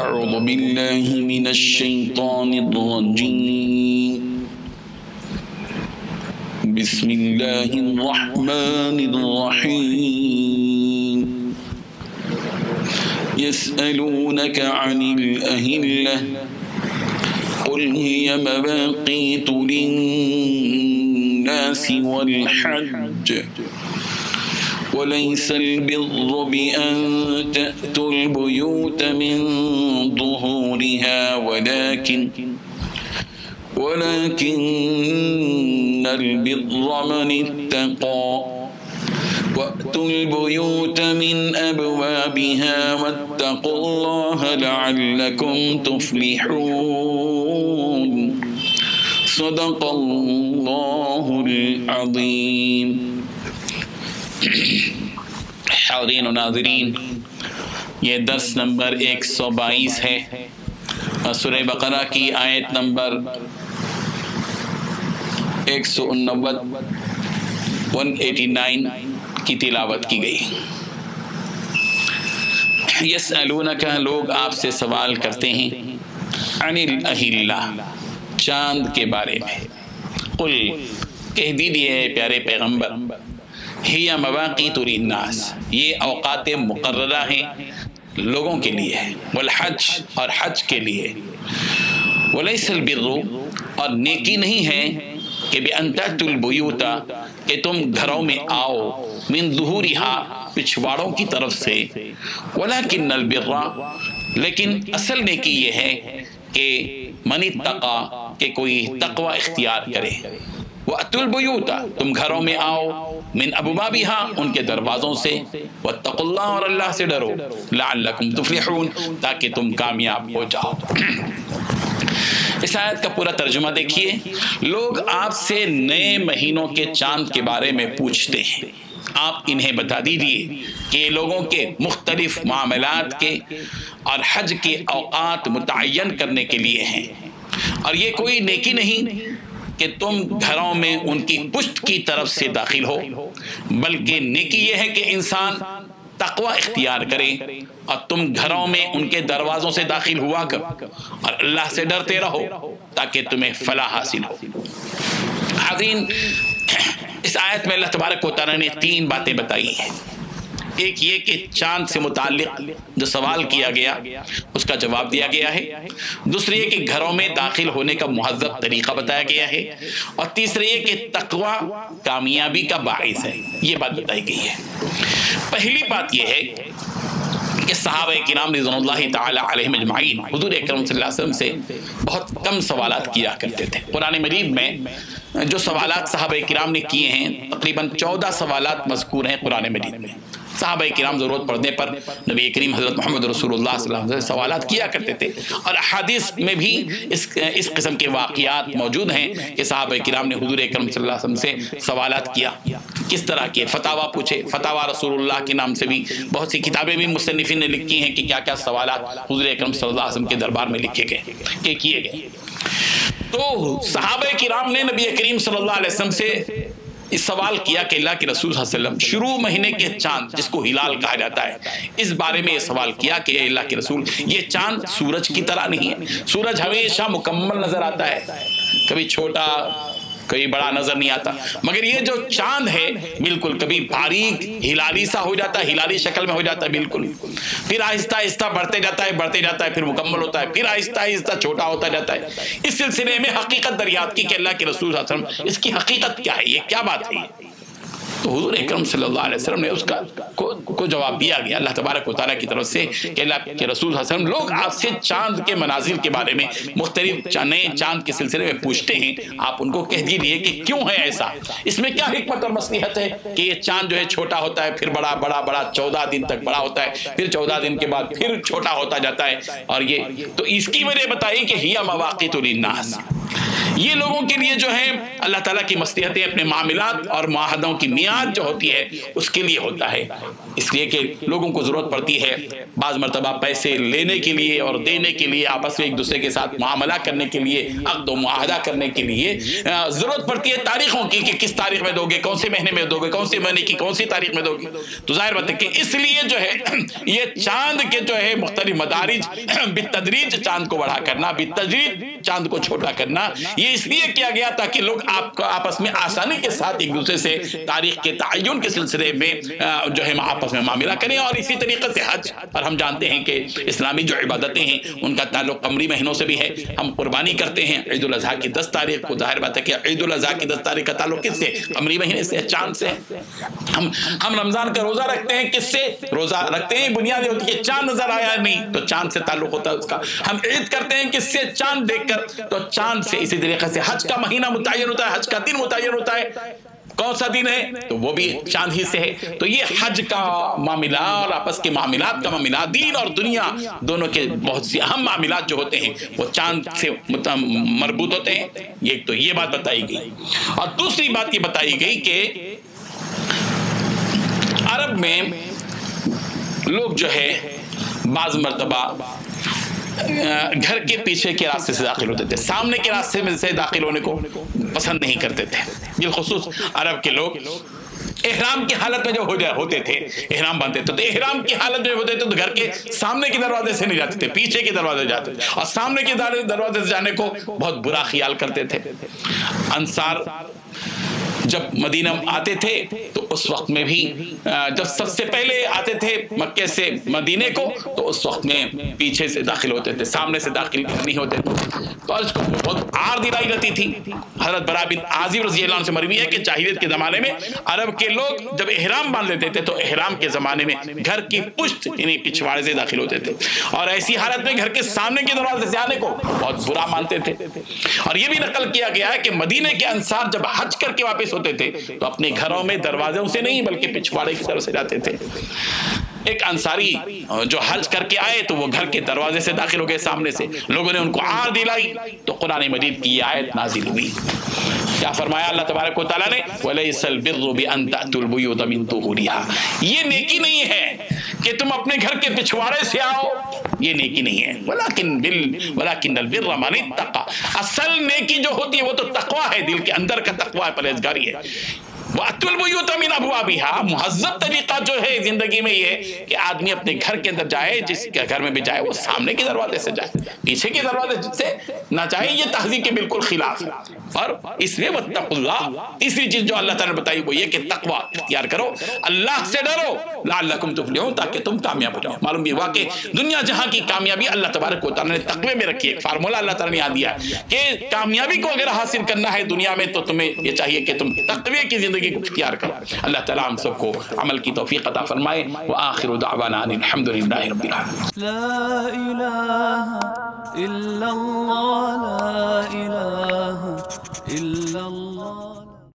أعوذ بالله من الشيطان الرجيم بسم الله الرحمن الرحيم يسألونك عن الأهلة قل هي مواقيت للناس والحج وليس البر بأن تأتوا البيوت من ظهورها ولكن البر من اتقى وأتوا البيوت من أبوابها واتقوا الله لعلكم تفلحون صدق الله العظيم. حاضرین و ناظرین، یہ درس نمبر 122 ہے اور سورہ بقرہ کی آیت نمبر 189 کی تلاوت کی گئی. یسألونک، لوگ آپ سے سوال کرتے ہیں، عن الاہلہ، چاند کے بارے میں. قل، کہہ دیجئے پیارے پیغمبر، ہی مواقیت للناس، یہ اوقات مقررہ ہیں لوگوں کے لیے، والحج، اور حج کے لیے، ولیس البر، اور نیکی نہیں ہے کہ بأن تأتوا البیوت، کہ تم گھروں میں آؤ، من ظہورہا، پچھواڑوں کی طرف سے، ولیکن البر، لیکن اصل نیکی یہ ہے کہ من اتقى، کہ کوئی تقوی اختیار کرے. وَأَتُوا الْبُيُوتَ، تم گھروں میں آؤ، من ابوابها، ان کے دروازوں سے، وَاتَّقُوا اللَّهَ، اور اللہ سے ڈرو، لَعَلَّكُمْ تُفْلِحُونَ، تاکہ تم کامیاب ہو جاؤ. اس آیت کا پورا ترجمہ دیکھیے. لوگ آپ سے نئے مہینوں کے چاند کے بارے میں پوچھتے ہیں، آپ انہیں بتا دیجئے کہ لوگوں کے مختلف معاملات کے اور حج کے اوقات متعین کرنے کے لیے ہیں، اور یہ کوئی نیکی نہیں کہ تم گھروں میں ان کی پشت کی طرف سے داخل ہو، بلکہ نیکی یہ ہے کہ انسان تقوی اختیار کرے اور تم گھروں میں ان کے دروازوں سے داخل ہوا کر اور اللہ سے ڈرتے رہو تاکہ تمہیں فلاح حاصل ہو. حاضرین، اس آیت میں اللہ تبارک و تعالیٰ نے 3 باتیں بتائی ہیں. ایک یہ کہ چاند سے متعلق جو سوال کیا گیا اس کا جواب دیا گیا ہے. دوسری یہ کہ گھروں میں داخل ہونے کا مہذب طریقہ بتایا گیا ہے. اور تیسری یہ کہ تقوی کامیابی کا باعث ہے، یہ بات بتائی گئی ہے. پہلی بات یہ ہے کہ صحابہ کرام رضوان اللہ تعالی علیہم اجمعین حضور اکرم صلی اللہ علیہ وسلم سے بہت کم سوالات کیا کرتے تھے. قرآن مجید میں جو سوالات صحابہ کرام نے کیے ہیں، تقریباً 14 سوالات مذکور ہیں قرآن مجید میں. صحابہ کرام ضرورت پڑنے پر نبی کریم حضرت محمد رسول اللہ صلی اللہ علیہ وسلم سے سوالات کیا کرتے تھے، اور احادیث میں بھی اس قسم کے واقعات موجود ہیں کہ صحابہ کرام نے حضور اکرم صلی اللہ علیہ وسلم سے سوالات کیا. کس طرح کے فتاویٰ پوچھے. فتاویٰ رسول اللہ کے نام سے بھی بہت سی کتابیں بھی مصنفین نے لکھی ہیں کہ کیا کیا سوالات حضور اکرم صلی اللہ علیہ وسلم کے دربار میں لکھے گئے کہ کیے گئے. تو صحابہ کرام نے نبی کریم صلی اللہ علیہ وسلم سے اس سوال کیا کہ اللہ کے رسول صلی اللہ علیہ وسلم، شروع مہینے کے چاند جس کو ہلال کہا جاتا ہے، اس بارے میں یہ سوال کیا کہ اے اللہ کے رسول، یہ چاند سورج کی طرح نہیں ہے. سورج ہمیشہ مکمل نظر آتا ہے، کبھی چھوٹا کبھی بڑا نظر نہیں آتا، مگر یہ جو چاند ہے بالکل کبھی باریک ہلالی سا ہو جاتا ہے، ہلالی شکل میں ہو جاتا ہے بالکل، پھر آہستہ آہستہ بڑھتے جاتا ہے پھر مکمل ہوتا ہے، پھر آہستہ آہستہ چھوٹا ہوتا جاتا ہے. اس سلسلے میں حقیقت دریافت کی کہ اللہ کے رسول صلی اللہ علیہ وسلم اس کی حقیقت کیا ہے، یہ کیا بات ہے. تو حضور اکرم صلی اللہ علیہ وسلم نے اس کو جواب دیا گیا اللہ تبارک و تعالیٰ کی طرف سے کہ اللہ کے رسول صلی اللہ علیہ وسلم، لوگ آپ سے چاند کے منازل کے بارے میں، مختلف نئے چاند کے سلسلے میں پوچھتے ہیں. آپ ان کو کہہ دیجیے کہ کیوں ہے ایسا، اس میں کیا حکمت اور مصلحت ہے کہ یہ چاند جو ہے چھوٹا ہوتا ہے، پھر بڑا 14 دن تک بڑا ہوتا ہے، پھر 14 دن کے بعد پھر چھوٹا ہوتا جاتا ہے. اور یہ تو اس کی وجہ بتائی کہ ہی مواقیت للناس، یہ لوگوں کے لیے جو ہے اللہ تعالیٰ کی مصلحتیں اپنے معاملات اور معاہدوں کی میعاد جو ہوتی ہے اس کے لیے ہوتا ہے، اس لیے کہ لوگوں کو ضرورت پڑتی ہے بعض مرتبہ پیسے لینے کے لیے اور دینے کے لیے، آپس میں ایک دوسرے کے ساتھ معاملہ کرنے کے لیے، عقد و معاہدہ کرنے کے لیے ضرورت پڑتی ہے تاریخوں کی کہ کس تاریخ میں دو گے، کون سے مہینے میں دو گے، کون سے مہینے کی کون سی تاریخ میں دو گے۔ تو ظاہر بات ہے کہ اس لیے جو ہے یہ چاند کے جو ہے مختلف مدارج بالتدریج چاند کو بڑھا کرنا، بالتدریج چاند کو چھوٹا کرنا، یہ اس لیے کیا گیا تاکہ لوگ آپس میں آسانی کے ساتھ ایک دوسرے سے تاریخ کے تعین کے سلسلے میں جو ہے آپس میں معاملہ کریں۔ اور اسی طریقے سے حج، اور ہم جانتے ہیں کہ اسلامی جو عبادتیں ہیں ان کا تعلق قمری مہینوں سے بھی ہے۔ ہم قربانی کرتے ہیں عید الاضحیٰ کی 10 تاریخ کو، ظاہر بات ہے کہ عید الاضحیٰ کی 10 تاریخ کا تعلق کس سے؟ قمری مہینے سے، چاند سے۔ ہم رمضان کا روزہ رکھتے ہیں کس سے؟ روزہ رکھتے ہیں بنیادی ہوتی ہے چاند نظر آیا نہیں تو چاند سے تعلق ہوتا ہے اس کا۔ ہم عید کرتے ہیں کس سے؟ چاند دیکھ کر، تو چاند سے۔ اسی طریقے سے حج کا مہینہ متعین ہوتا ہے، حج کا دن متعین ہوتا ہے، کون سا دن ہے تو وہ بھی چاند ہی سے ہے۔ تو یہ حج کا معاملہ اور آپس کے معاملات کا معاملہ، دین اور دنیا دونوں کے بہت سی اہم معاملات جو ہوتے ہیں وہ چاند سے مربوط ہوتے ہیں۔ ایک تو یہ بات بتائی گئی، اور دوسری بات یہ بتائی گئی کہ عرب میں لوگ جو ہے بعض مرتبہ گھر کے پیچھے کے راستے سے داخل ہوتے تھے، سامنے کے راستے میں سے داخل ہونے کو پسند نہیں کرتے تھے۔ بالخصوص عرب کے لوگ احرام کی حالت میں جو ہوتے تھے، احرام باندھتے تھے تو احرام کی حالت میں ہوتے تھے تو گھر کے سامنے کے دروازے سے نہیں جاتے تھے، پیچھے کے دروازے جاتے تھے، اور سامنے کے دروازے سے جانے کو بہت برا خیال کرتے تھے۔ انصار جب مدینہ آتے تھے تو اس وقت میں بھی جب سب سے پہلے آتے تھے مکے سے مدینے کو تو اس وقت میں پیچھے سے داخل ہوتے تھے، سامنے سے داخل نہیں ہوتے تھے۔ تو اس کو بہت عار دلائی رہتی تھی۔ حضرت براء بن عازب رضی اللہ عنہ سے مروی ہے کہ جاہلیت کے زمانے میں عرب کے لوگ جب احرام باندھ لیتے تھے تو احرام کے زمانے میں گھر کی پشت یعنی پچھواڑے سے داخل ہوتے تھے، اور ایسی حالت میں گھر کے سامنے کے دروازے سے آنے کو بہت برا مانتے تھے۔ اور یہ بھی نقل کیا گیا ہے کہ مدینے کے انصار جب حج کر کے واپس ہوتے تھے تو اپنے گھروں میں دروازوں سے نہیں بلکہ پچھواڑے کی طرف سے جاتے تھے۔ ایک انصاری جو حج کر کے آئے تو وہ گھر کے دروازے سے داخل ہو گئے، سامنے سے لوگوں نے ان کو عار دلائی تو قرآن مجید کی یہ آیت نازل ہوئی۔ کیا فرمایا اللہ تبارک و تعالیٰ نے؟ وَلَيْسَ الْبِرُّ بِأَن تَأْتُوا الْبُيُوتَ مِن ظُهُورِهَا، یہ نیکی نہیں ہے کہ تم اپنے گھر کے پچھواڑے سے آؤ، یہ نیکی نہیں ہے۔ وَلَكِنَّ الْبِرَّ مَنِ اتَّقَى، اصل نیکی جو ہوتی ہے وہ تو تقوی ہے، دل کے اندر کا تقوی ہے، پرہیزگاری ہے۔ وَأْتُوا الْبُيُوتَ مِنْ أَبْوَابِهَا، مہذب طریقہ جو ہے زندگی میں یہ کہ آدمی اپنے گھر کے اندر جائے، جس کے گھر میں بھی جائے وہ سامنے کے دروازے سے جائے، پیچھے کے دروازے سے نہ جائے۔ یہ تہذیب کے بالکل خلاف ہے۔ اور اس لیے وَاتَّقُوا اللَّهَ، تیسری چیز جو اللہ تعالیٰ نے بتائی وہ یہ کہ تقوی اختیار کرو، اللہ سے ڈرو، لعلکم تفلحون، تاکہ تم کامیاب ہو جاؤ۔ معلوم یہ ہوا کہ دنیا جہاں کی کامیابی اللہ تبارک و تعالیٰ نے تقوی میں رکھی ہے، فارمولہ اللہ تعالیٰ نے یہاں دیا ہے کہ کامیابی کو اگر حاصل کرنا ہے دنیا میں تو تمہیں یہ چاہیے کہ تم تقوی کی زندگی کو اختیار کرو۔ اللہ تعالیٰ ہم سب کو عمل کی توفیق عطا فرمائے۔ وآخر دعوانا ان الحمدللہ رب العالمین۔ لا الہ الا اللہ، لا الہ الا اللہ۔